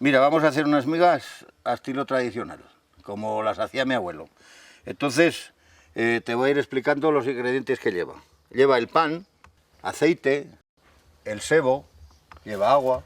Mira, vamos a hacer unas migas a estilo tradicional, como las hacía mi abuelo. Entonces, te voy a ir explicando los ingredientes que lleva. Lleva el pan, aceite, el sebo, lleva agua,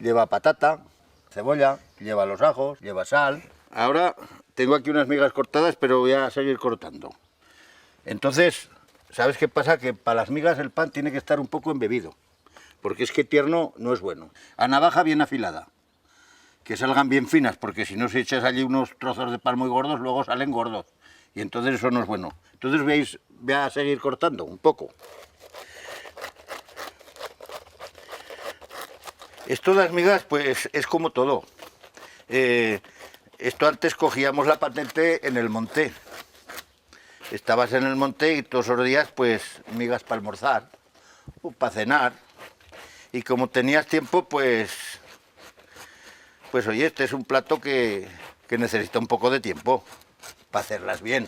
lleva patata, cebolla, lleva los ajos, lleva sal. Ahora tengo aquí unas migas cortadas, pero voy a seguir cortando. Entonces, ¿sabes qué pasa? Que para las migas el pan tiene que estar un poco embebido, porque es que tierno no es bueno. A navaja bien afilada, que salgan bien finas, porque si no, si echas allí unos trozos de pan muy gordos, luego salen gordos, y entonces eso no es bueno. Entonces voy a seguir cortando un poco. Esto de las migas, pues es como todo. Esto antes cogíamos la patente en el monte. Estabas en el monte y todos los días, pues, migas para almorzar o para cenar. Y como tenías tiempo, pues oye, este es un plato que necesita un poco de tiempo para hacerlas bien.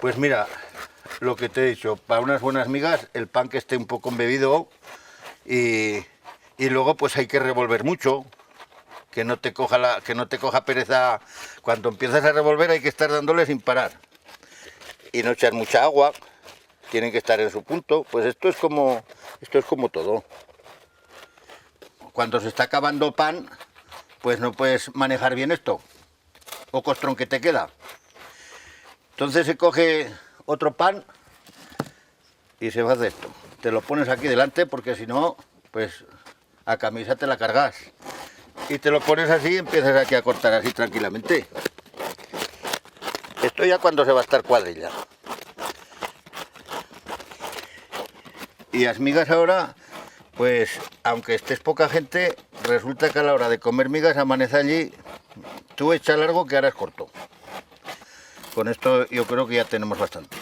Pues mira, lo que te he dicho, para unas buenas migas, el pan que esté un poco embebido y luego pues hay que revolver mucho, que no te coja pereza. Cuando empiezas a revolver hay que estar dándole sin parar y no echar mucha agua, tienen que estar en su punto. Pues esto es como todo. Cuando se está acabando pan, pues no puedes manejar bien esto, o costrón que te queda. Entonces se coge otro pan y se hace esto. Te lo pones aquí delante, porque si no, pues a camisa te la cargas. Y te lo pones así y empiezas aquí a cortar así tranquilamente. Esto ya cuando se va a estar cuadrilla. Y las migas ahora, pues aunque estés poca gente, resulta que a la hora de comer migas amanece allí, tú echa largo que ahora es corto. Con esto yo creo que ya tenemos bastantes.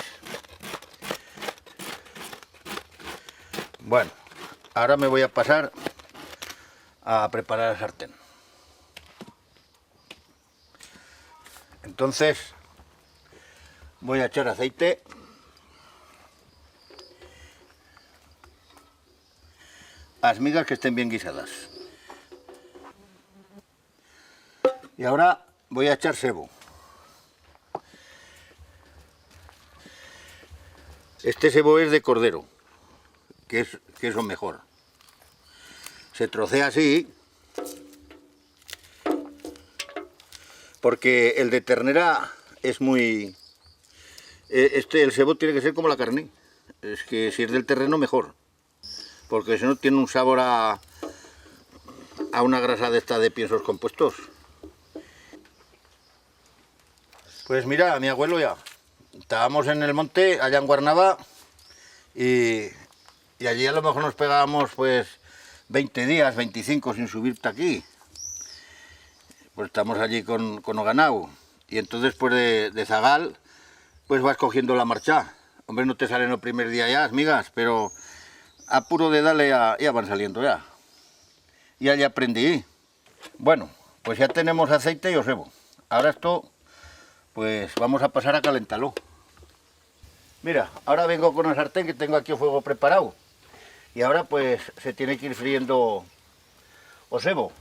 Bueno, ahora me voy a pasar a preparar el sartén. Entonces voy a echar aceite. Las migas que estén bien guisadas. Y ahora voy a echar sebo. Este sebo es de cordero, que es lo mejor. Se trocea así, porque el de ternera es muy... el sebo tiene que ser como la carne. Es que si es del terreno, mejor. Porque si no, tiene un sabor a una grasa de esta de piensos compuestos. Pues mira, mi abuelo ya. Estábamos en el monte, allá en Guarnava, y allí a lo mejor nos pegábamos pues 20 días, 25 sin subirte aquí. Pues estamos allí con o ganado. Y entonces pues de zagal, pues vas cogiendo la marcha. Hombre, no te salen el primer día ya, migas, pero a puro de darle ya van saliendo ya. Ya aprendí. Bueno, pues ya tenemos aceite y osebo. Ahora esto, pues vamos a pasar a calentarlo. Mira, ahora vengo con el sartén que tengo aquí el fuego preparado. Y ahora pues se tiene que ir friendo osebo.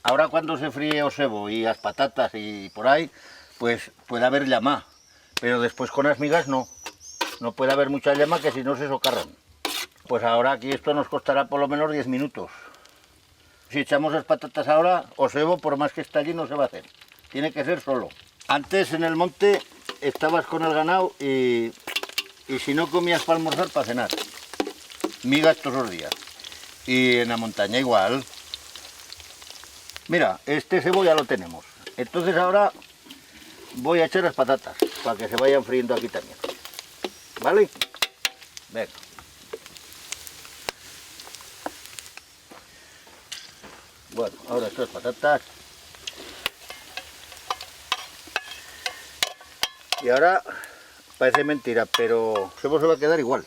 Ahora cuando se fríe osebo y las patatas y por ahí, pues puede haber llama. Pero después con las migas no. No puede haber mucha llama, que si no se socarran. Pues ahora aquí esto nos costará por lo menos 10 minutos. Si echamos las patatas ahora, osebo, por más que esté allí, no se va a hacer. Tiene que ser solo. Antes en el monte estabas con el ganado y si no comías para almorzar, para cenar. Migas todos los días. Y en la montaña igual. Mira, este sebo ya lo tenemos. Entonces ahora voy a echar las patatas para que se vayan friendo aquí también. ¿Vale? Venga. Bueno, ahora estas patatas. Y ahora, parece mentira, pero el sebo se va a quedar igual.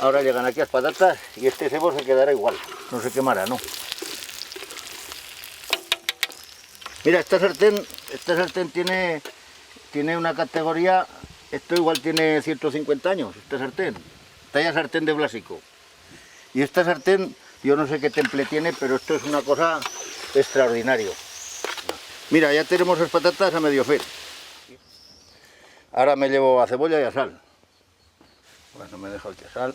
Ahora llegan aquí las patatas y este sebo se quedará igual. No se quemará, ¿no? Mira, esta sartén tiene una categoría. Esto igual tiene 150 años, esta sartén. Talla sartén de Blásico. Y esta sartén Yo no sé qué temple tiene, pero esto es una cosa extraordinario. Mira, ya tenemos las patatas a medio fer. Ahora me llevo a cebolla y a sal. Bueno, me dejo aquí a sal.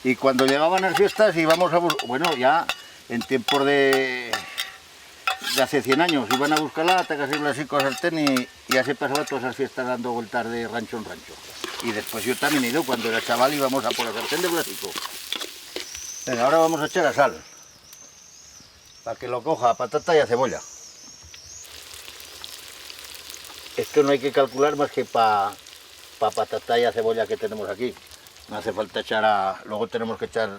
Y cuando llegaban las fiestas íbamos a buscar, bueno, ya en tiempos de hace 100 años, iban a buscar la lata, casi así con sartén y ya se pasaba todas esas fiestas dando vueltas de rancho en rancho. Y después yo también he ido, cuando era chaval íbamos a por la sartén de plástico. Venga, ahora vamos a echar a sal, para que lo coja a patata y a cebolla. Esto no hay que calcular más que para patata y a cebolla que tenemos aquí. No hace falta echar luego tenemos que echar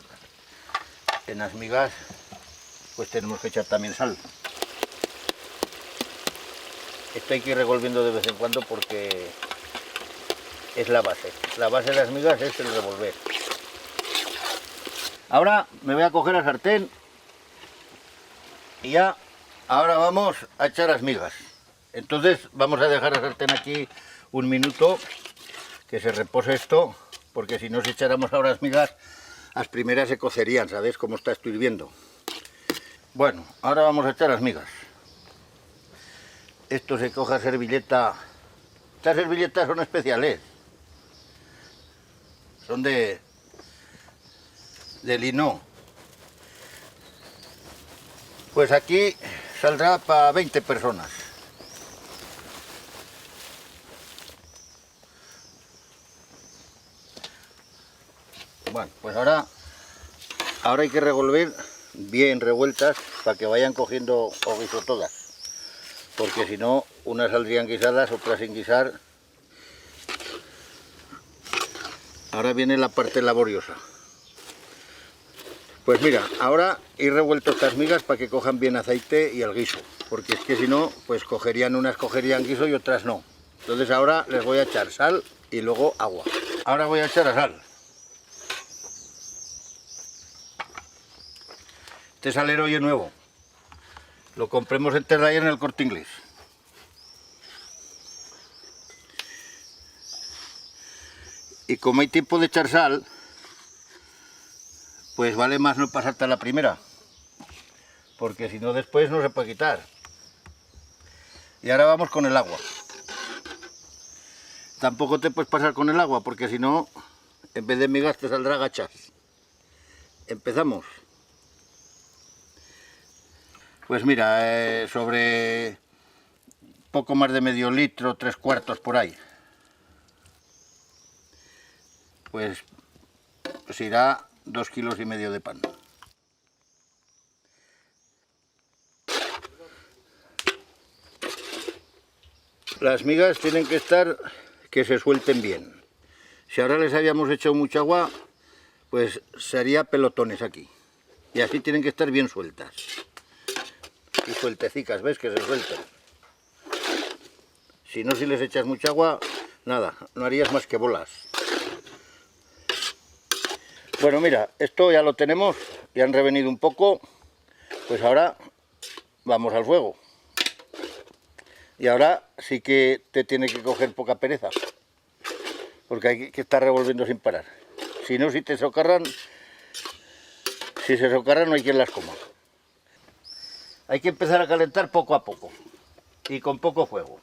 en las migas, pues tenemos que echar también sal. Esto hay que ir revolviendo de vez en cuando porque es la base. La base de las migas es el revolver. Ahora me voy a coger la sartén y ya, ahora vamos a echar las migas. Entonces vamos a dejar la sartén aquí un minuto, que se repose esto, porque si no, si echáramos ahora las migas, las primeras se cocerían, ¿sabéis cómo está esto hirviendo? Bueno, ahora vamos a echar las migas. Esto se coge a servilleta. Estas servilletas son especiales. Son de lino. Pues aquí saldrá para 20 personas. Bueno, pues ahora hay que revolver bien revueltas para que vayan cogiendo o guiso todas. Porque si no, unas saldrían guisadas, otras sin guisar. Ahora viene la parte laboriosa. Pues mira, ahora he revuelto estas migas para que cojan bien aceite y el guiso. Porque es que si no, pues unas cogerían guiso y otras no. Entonces ahora les voy a echar sal y luego agua. Ahora voy a echar la sal. Este salero es nuevo. Lo compremos antes de ayer en el Corte Inglés. Y como hay tiempo de echar sal, pues vale más no pasarte a la primera, porque si no después no se puede quitar. Y ahora vamos con el agua. Tampoco te puedes pasar con el agua, porque si no, en vez de migas te saldrá gachas. Empezamos. Pues mira, sobre poco más de medio litro, 3/4 por ahí. Pues irá 2,5 kilos de pan. Las migas tienen que estar que se suelten bien. Si ahora les habíamos echado mucha agua, pues se haría pelotones aquí. Y así tienen que estar bien sueltas. Y sueltecicas, ¿ves? Que se sueltan. Si no, si les echas mucha agua, nada, no harías más que bolas. Bueno, mira, esto ya lo tenemos, ya han revenido un poco, pues ahora vamos al fuego. Y ahora sí que te tiene que coger poca pereza, porque hay que estar revolviendo sin parar. Si no, si se socarran no hay quien las coma. Hay que empezar a calentar poco a poco y con poco fuego.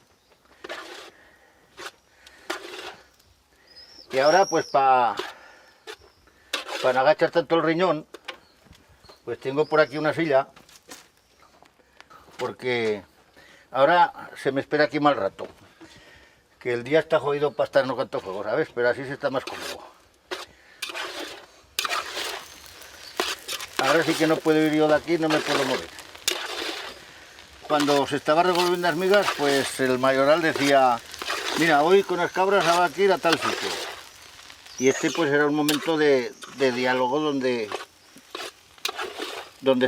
Y ahora pues para no agachar tanto el riñón, pues tengo por aquí una silla, porque ahora se me espera aquí mal rato, que el día está jodido para estar no tanto fuego, ¿sabes? Pero así se está más cómodo. Ahora sí que no puedo ir yo de aquí, no me puedo mover. Cuando se estaba revolviendo las migas, pues el mayoral decía, mira, hoy con las cabras habrá que ir a tal sitio. Y este pues era un momento de diálogo donde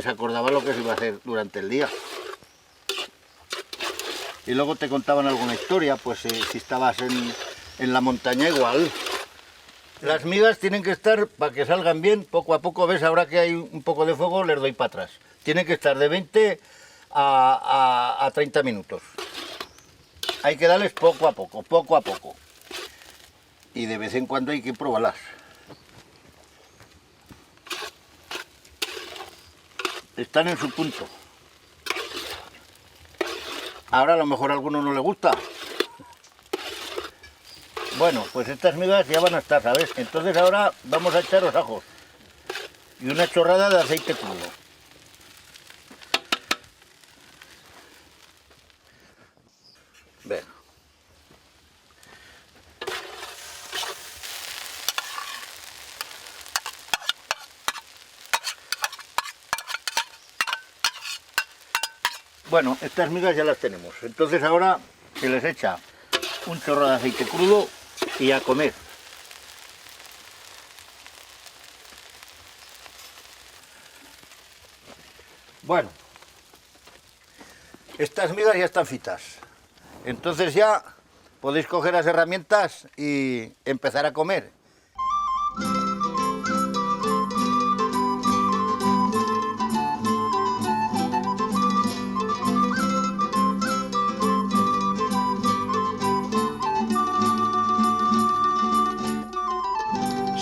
se acordaba lo que se iba a hacer durante el día. Y luego te contaban alguna historia, pues si estabas en la montaña igual. Las migas tienen que estar, para que salgan bien, poco a poco, ves, ahora que hay un poco de fuego, les doy para atrás. Tienen que estar de 20 a 30 minutos. Hay que darles poco a poco, poco a poco. Y de vez en cuando hay que probarlas. están en su punto. Ahora a lo mejor a alguno no le gusta. Bueno, pues estas migas ya van a estar, ¿sabes? Entonces ahora vamos a echar los ajos y una chorrada de aceite crudo. Venga. Bueno, estas migas ya las tenemos. Entonces ahora se les echa un chorro de aceite crudo y a comer. Bueno, estas migas ya están fritas. Entonces ya podéis coger las herramientas y empezar a comer.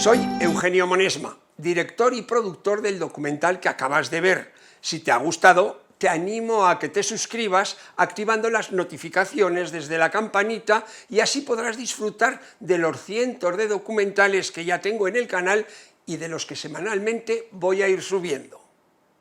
Soy Eugenio Monesma, director y productor del documental que acabas de ver. Si te ha gustado, te animo a que te suscribas activando las notificaciones desde la campanita y así podrás disfrutar de los cientos de documentales que ya tengo en el canal y de los que semanalmente voy a ir subiendo.